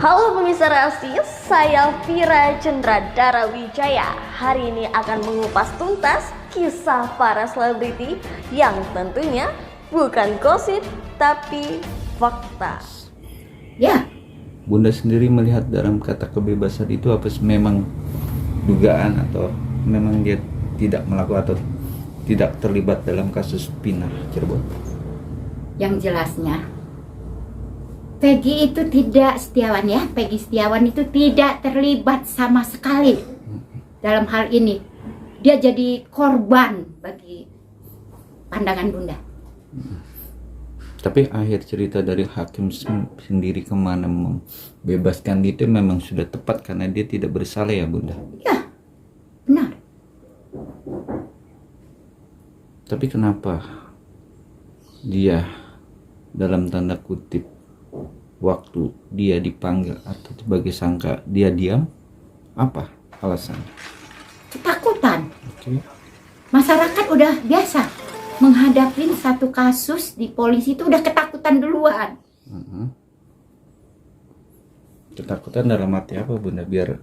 Halo pemirsa Reaksi, saya Vira Cendra Darawijaya. Hari ini akan mengupas tuntas kisah para selebriti yang tentunya bukan gosip tapi fakta. Ya, Bunda sendiri melihat dalam kata kebebasan itu apa sih, memang dugaan atau memang dia tidak melakukan atau tidak terlibat dalam kasus pindah Cirebon? yang jelasnya Peggy itu tidak Setiawan ya. Peggy Setiawan itu tidak terlibat sama sekali dalam hal ini. Dia jadi korban bagi pandangan Bunda. Tapi akhir cerita dari hakim sendiri kemana membebaskan dia itu memang sudah tepat karena dia tidak bersalah ya Bunda. Ya, benar. Tapi kenapa dia dalam tanda kutip waktu dia dipanggil atau sebagai sangka dia diam? Apa alasan? Ketakutan. Oke. Masyarakat udah biasa menghadapi satu kasus di polisi itu udah ketakutan duluan. Ketakutan dalam arti apa Bunda? Biar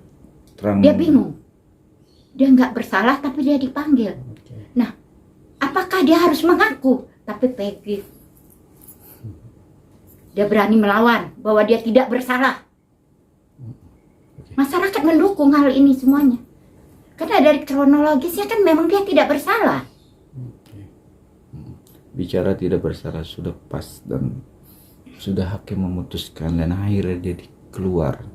terang. Dia bingung. Dia nggak bersalah tapi dia dipanggil. Oke. Nah, apakah dia harus mengaku? Tapi Peggy, dia berani melawan bahwa dia tidak bersalah. Masyarakat mendukung hal ini semuanya. Karena dari kronologisnya kan memang dia tidak bersalah. Bicara tidak bersalah sudah pas dan sudah hakim memutuskan dan akhirnya dia keluar.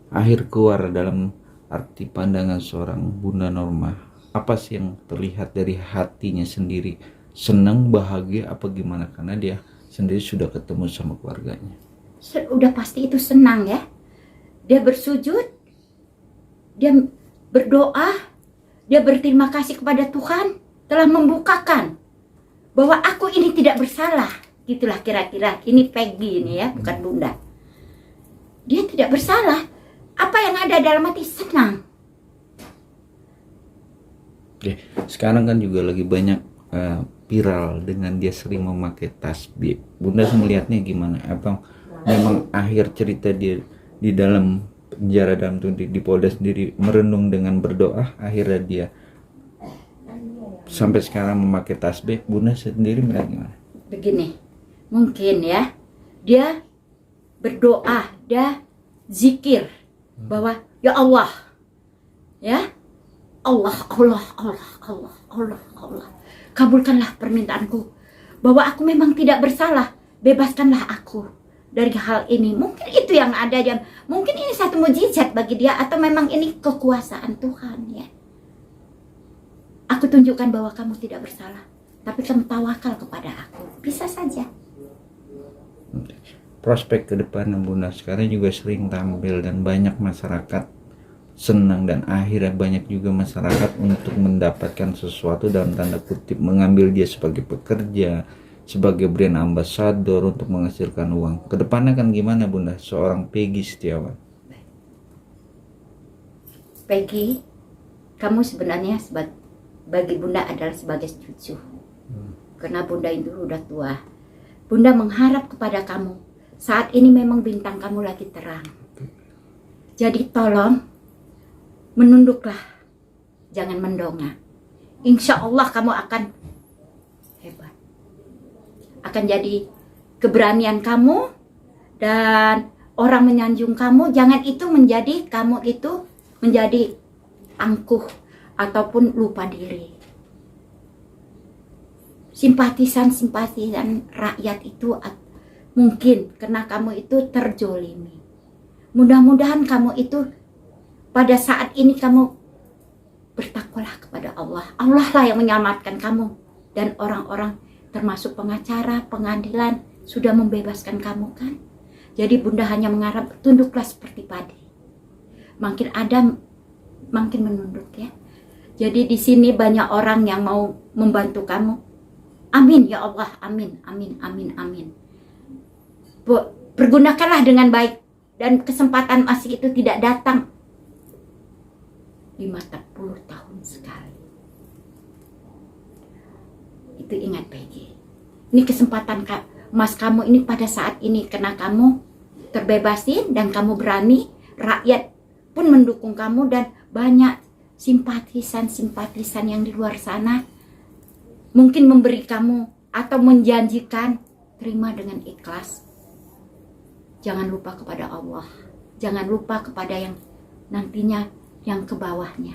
Akhir keluar dalam arti pandangan seorang Bunda Norma. Apa sih yang terlihat dari hatinya sendiri? Senang, bahagia, apa gimana? Karena dia sendiri sudah ketemu sama keluarganya. Udah pasti itu senang ya. Dia bersujud, dia berdoa, dia berterima kasih kepada Tuhan telah membukakan bahwa aku ini tidak bersalah. Gitulah kira-kira. Ini Peggy ini ya, bukan Bunda. Dia tidak bersalah. Apa yang ada dalam hati? Senang. Oke, sekarang kan juga lagi banyak viral dengan dia sering memakai tasbih. Bunda melihatnya gimana? Apa memang akhir cerita dia di dalam penjara dalam di Polda sendiri merenung dengan berdoa, akhirnya dia sampai sekarang memakai tasbih? Bunda sendiri melihat gimana? Begini, mungkin ya, dia berdoa, dia zikir bahwa ya Allah, ya Allah, Allah, Allah, Allah, Allah, Allah, kabulkanlah permintaanku bahwa aku memang tidak bersalah, bebaskanlah aku dari hal ini. Mungkin itu yang ada, dan mungkin ini satu mujizat bagi dia, atau memang ini kekuasaan Tuhan ya. Aku tunjukkan bahwa kamu tidak bersalah, tapi kamu tawakal kepada aku. Bisa saja. Prospek ke depan Bunda sekarang juga sering tampil dan banyak masyarakat senang, dan akhirnya banyak juga masyarakat untuk mendapatkan sesuatu dalam tanda kutip, mengambil dia sebagai pekerja, sebagai brand ambassador untuk menghasilkan uang. Kedepannya kan gimana Bunda seorang Peggy Setiawan? Peggy, kamu sebenarnya bagi Bunda adalah sebagai cucu. Karena Bunda itu udah tua. Bunda mengharap kepada kamu. Saat ini memang bintang kamu lagi terang. Jadi tolong menunduklah, jangan mendongak. Insya Allah kamu akan hebat. Akan jadi keberanian kamu, dan orang menyanjung kamu. Jangan itu menjadi kamu itu menjadi angkuh ataupun lupa diri. Simpatisan rakyat itu mungkin karena kamu itu terjolimi. Mudah-mudahan kamu itu pada saat ini kamu bertakwalah kepada Allah. Allah lah yang menyelamatkan kamu. Dan orang-orang termasuk pengacara, pengadilan sudah membebaskan kamu kan. Jadi Bunda hanya mengharap tunduklah seperti padi. Makin ada, makin menunduk ya. Jadi di sini banyak orang yang mau membantu kamu. Amin ya Allah, amin, amin, amin, amin. Pergunakanlah dengan baik. Dan kesempatan masih itu tidak datang 50 tahun sekali. Itu ingat Peggy. Ini kesempatan emas kamu ini pada saat ini, karena kamu terbebasin dan kamu berani, rakyat pun mendukung kamu dan banyak simpatisan-simpatisan yang di luar sana mungkin memberi kamu atau menjanjikan, terima dengan ikhlas. Jangan lupa kepada Allah, jangan lupa kepada yang nantinya yang ke bawahnya.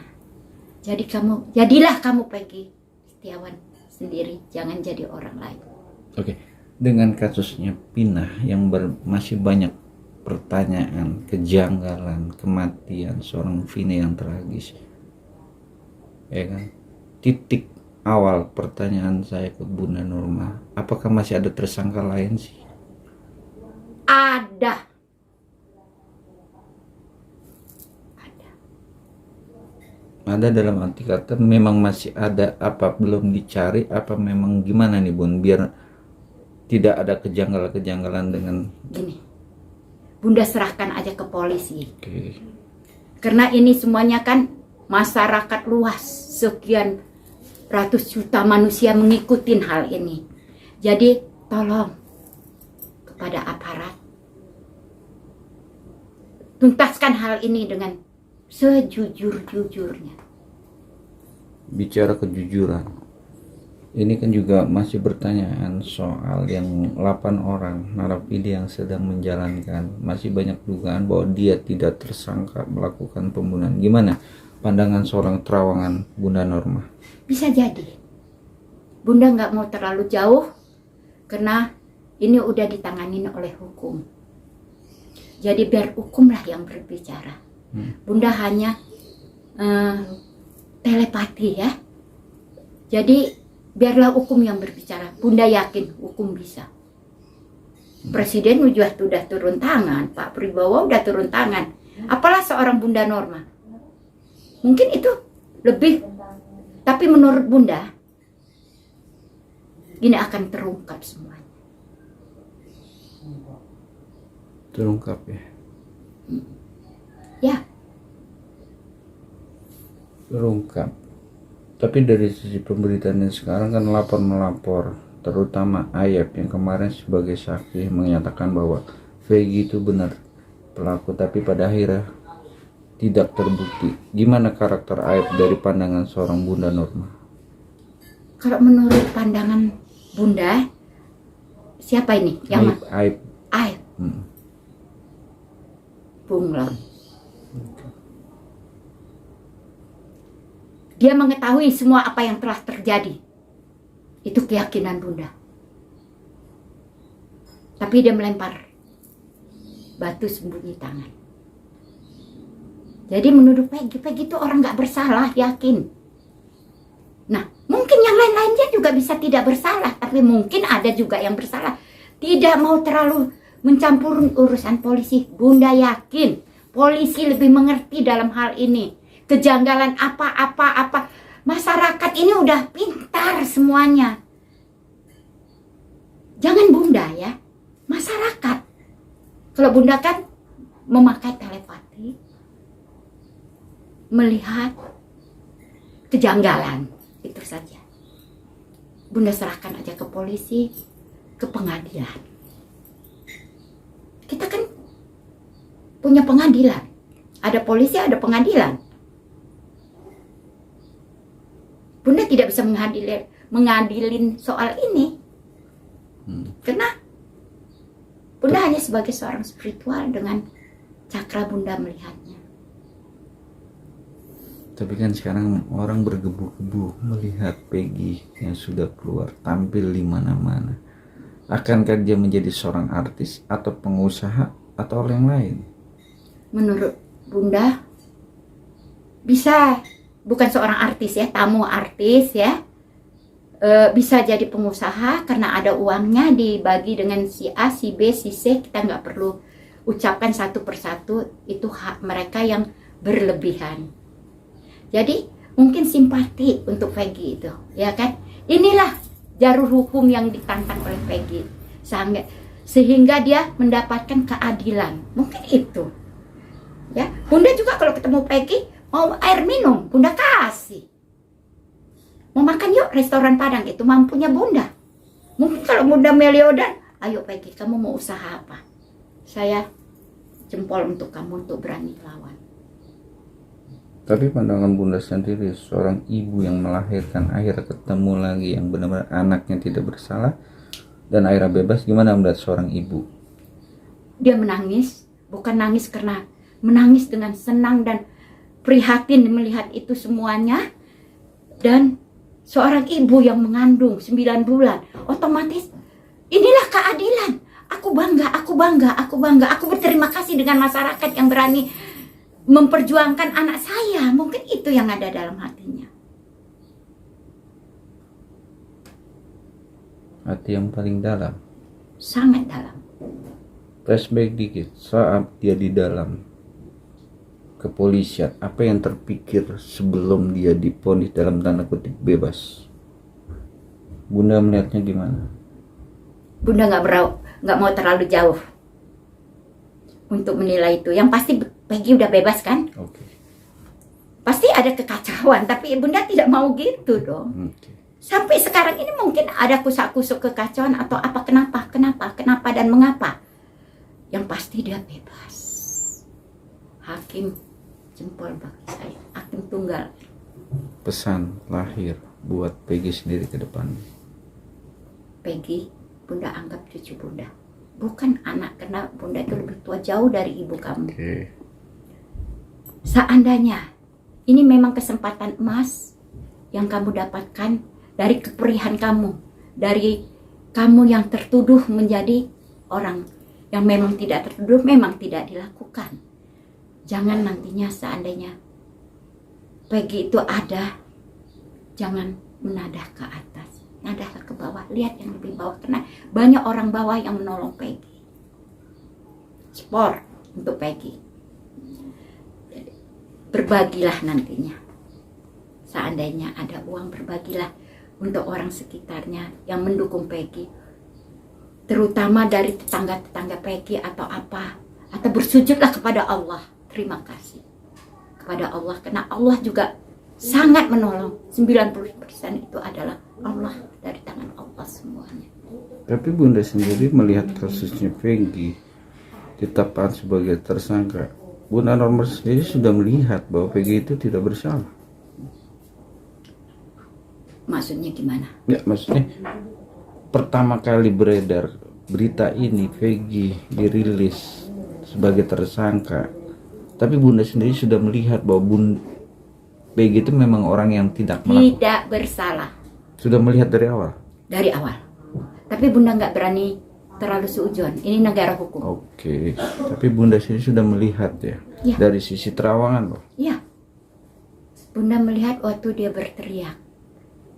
Jadilah kamu Peggy Setiawan sendiri, jangan jadi orang lain. Oke, dengan kasusnya Pinah yang masih banyak pertanyaan, kejanggalan, kematian seorang Vina yang tragis, ya kan? Titik awal pertanyaan saya ke Bunda Nurma, apakah masih ada tersangka lain sih? Ada. Ada dalam arti kata memang masih ada, apa belum dicari, apa memang gimana nih Bun, biar tidak ada kejanggalan-kejanggalan dengan Gini, Bunda serahkan aja ke polisi. Oke. Karena ini semuanya kan masyarakat luas, sekian ratus juta manusia mengikuti hal ini. Jadi tolong kepada aparat, tuntaskan hal ini dengan sejujur-jujurnya. Bicara kejujuran, ini kan juga masih bertanyaan soal yang 8 orang narapidana yang sedang menjalankan, masih banyak dugaan bahwa dia tidak tersangka melakukan pembunuhan. Gimana pandangan seorang terawangan Bunda Nurma? Bisa jadi Bunda nggak mau terlalu jauh karena ini udah ditanganin oleh hukum. Jadi biar hukumlah yang berbicara. Bunda hanya telepati ya. Jadi biarlah hukum yang berbicara. Bunda yakin hukum bisa. Presiden sudah turun tangan, Pak Pribowo udah turun tangan. Apalah seorang Bunda Nurma. Mungkin itu lebih, tapi menurut Bunda ini akan terungkap semuanya. Terungkap ya. Ya. Terungkap. Tapi dari sisi pemberitaan yang sekarang kan melapor, terutama Ayep yang kemarin sebagai saksi menyatakan bahwa Vegi itu benar pelaku, tapi pada akhirnya tidak terbukti. Gimana karakter Ayep dari pandangan seorang Bunda Nurma? Kalau menurut pandangan Bunda, siapa ini? Yang Ayep. Ayep. Bunglon. Dia mengetahui semua apa yang telah terjadi. Itu keyakinan Bunda. Tapi dia melempar batu sembunyi tangan. Jadi menurut Peggy itu orang gak bersalah, yakin. Nah, mungkin yang lain-lainnya juga bisa tidak bersalah, tapi mungkin ada juga yang bersalah. Tidak mau terlalu mencampur urusan polisi. Bunda yakin polisi lebih mengerti dalam hal ini. Kejanggalan apa. Masyarakat ini udah pintar semuanya. Jangan Bunda ya, masyarakat. Kalau Bunda kan memakai telepati, melihat kejanggalan, itu saja. Bunda serahkan aja ke polisi, ke pengadilan. Kita kan punya pengadilan. Ada polisi, ada pengadilan. Bunda tidak bisa mengadilin soal ini. Karena Bunda hanya sebagai seorang spiritual dengan cakra Bunda melihatnya. Tapi kan sekarang orang bergebu-gebu melihat Peggy yang sudah keluar tampil di mana-mana. Akankah dia menjadi seorang artis atau pengusaha atau yang lain? Menurut Bunda bisa, bukan seorang artis ya, tamu artis ya, bisa jadi pengusaha karena ada uangnya dibagi dengan si A, si B, si C. Kita nggak perlu ucapkan satu persatu, itu hak mereka yang berlebihan. Jadi mungkin simpati untuk Peggy itu, ya kan? Inilah jalur hukum yang ditantang oleh Peggy, sehingga dia mendapatkan keadilan. Mungkin itu, ya. Bunda juga kalau ketemu Peggy mau air minum, Bunda kasih. Mau makan yuk restoran Padang, itu mampunya Bunda. Mungkin kalau Bunda meliodan, ayo Peggy, kamu mau usaha apa? Saya jempol untuk kamu untuk berani lawan. Tapi pandangan Bunda sendiri, seorang ibu yang melahirkan akhirnya ketemu lagi yang benar-benar anaknya tidak bersalah dan akhirnya bebas, gimana melihat seorang ibu? Dia menangis, bukan nangis karena menangis dengan senang dan prihatin melihat itu semuanya. Dan seorang ibu yang mengandung 9 bulan, otomatis inilah keadilan. Aku bangga, aku bangga, aku bangga. Aku berterima kasih dengan masyarakat yang berani memperjuangkan anak saya. Mungkin itu yang ada dalam hatinya. Hati yang paling dalam. Sangat dalam. Flashback dikit, saat dia di dalam kepolisian, apa yang terpikir sebelum dia divonis dalam tanda kutip bebas? Bunda melihatnya gimana? Bunda nggak mau terlalu jauh untuk menilai itu. Yang pasti Peggy udah bebas kan? Oke. Pasti ada kekacauan, tapi Bunda tidak mau gitu dong. Oke. Sampai sekarang ini mungkin ada kusak-kusuk kekacauan atau apa, kenapa dan mengapa. Yang pasti dia bebas. Hakim jempol bagi saya, hakim tunggal. Pesan lahir buat Peggy sendiri ke depan. Peggy, Bunda anggap cucu Bunda, bukan anak, karena Bunda itu lebih tua jauh dari ibu kamu. Oke. Seandainya ini memang kesempatan emas yang kamu dapatkan dari keperihan kamu, dari kamu yang tertuduh menjadi orang yang memang tidak tertuduh, memang tidak dilakukan. Jangan nantinya seandainya Peggy itu ada, jangan menadah ke atas, nadahlah ke bawah, lihat yang lebih bawah, karena banyak orang bawah yang menolong Peggy. Sport untuk Peggy. Berbagilah nantinya. Seandainya ada uang, berbagilah untuk orang sekitarnya yang mendukung Peggy. Terutama dari tetangga-tetangga Peggy atau apa. Atau bersujudlah kepada Allah. Terima kasih kepada Allah. Karena Allah juga sangat menolong. 90% itu adalah Allah, dari tangan Allah semuanya. Tapi Bunda sendiri melihat kasusnya Peggy ditetapkan sebagai tersangka. Bunda Norma sendiri sudah melihat bahwa Peggy itu tidak bersalah. Maksudnya gimana? Ya, maksudnya pertama kali beredar berita ini Peggy dirilis sebagai tersangka. Tapi Bunda sendiri sudah melihat bahwa Peggy itu memang orang yang tidak bersalah. Sudah melihat dari awal? Dari awal. Tapi Bunda nggak berani terlalu suujon. Ini negara hukum. Oke. Tapi Bunda sendiri sudah melihat ya? Ya. Dari sisi terawangan loh? Iya. Bunda melihat waktu dia berteriak,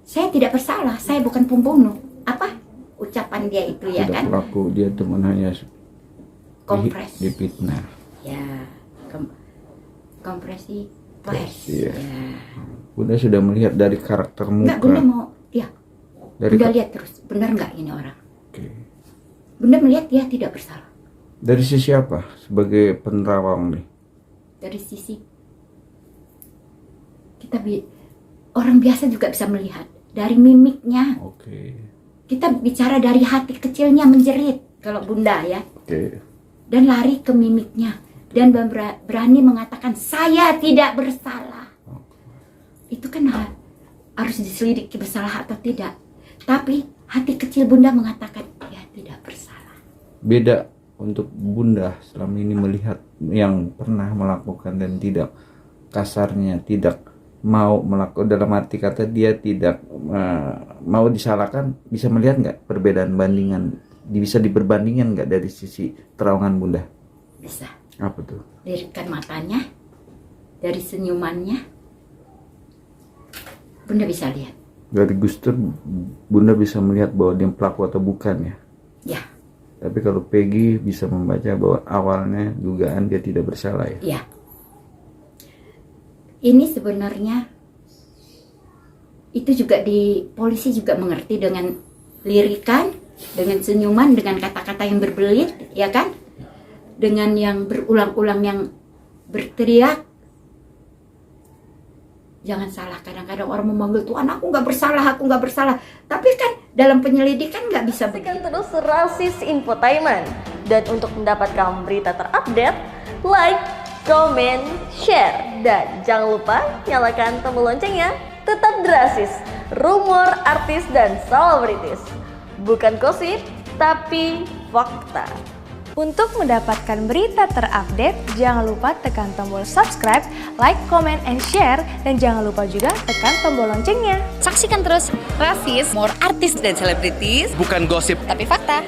saya tidak bersalah, saya bukan pembunuh. Apa ucapan dia itu, ya tidak kan? pelaku, dia teman hanya Kompres. dipitnah. Ya, kompresi pers. Iya. Ya. Bunda sudah melihat dari karakter muka. Enggak, Bunda mau, ya. Dari Bunda lihat terus, benar nggak ini orang? Oke. Bunda melihat dia tidak bersalah. Dari sisi apa? Sebagai penerawang nih. Dari sisi kita orang biasa juga bisa melihat dari mimiknya. Oke. Kita bicara dari hati kecilnya menjerit kalau Bunda ya. Oke. Dan lari ke mimiknya dan berani mengatakan saya tidak bersalah. Itu kan harus diselidiki bersalah atau tidak. Tapi hati kecil Bunda mengatakan dia tidak bersalah. Beda untuk Bunda selama ini melihat yang pernah melakukan dan tidak, kasarnya tidak mau melakukan, dalam arti kata dia tidak mau disalahkan. Bisa melihat nggak perbedaan bandingan, bisa diperbandingkan nggak dari sisi terawangan Bunda? Bisa. Apa tuh? Lirikan matanya, dari senyumannya Bunda bisa lihat. Dari Gustur Bunda bisa melihat bahwa dia pelaku atau bukan ya? Ya. Tapi kalau Peggy bisa membaca bahwa awalnya dugaan dia tidak bersalah ya? Ya. Ini sebenarnya itu juga di polisi juga mengerti dengan lirikan, dengan senyuman, dengan kata-kata yang berbelit, ya kan? Dengan yang berulang-ulang yang berteriak. Jangan salah, kadang-kadang orang memanggil Tuhan, aku nggak bersalah. Tapi kan dalam penyelidikan nggak bisa Saksikan begitu. terus Rasis Infotainment. Dan untuk mendapatkan berita terupdate, like, comment, share, dan jangan lupa nyalakan tombol loncengnya. Tetap Drasis, rumor artis dan selebritis. Bukan gosip, tapi fakta. Untuk mendapatkan berita terupdate, jangan lupa tekan tombol subscribe, like, comment, and share, dan jangan lupa juga tekan tombol loncengnya. Saksikan terus Drasis, more artis dan selebritis. Bukan gosip Tapi fakta.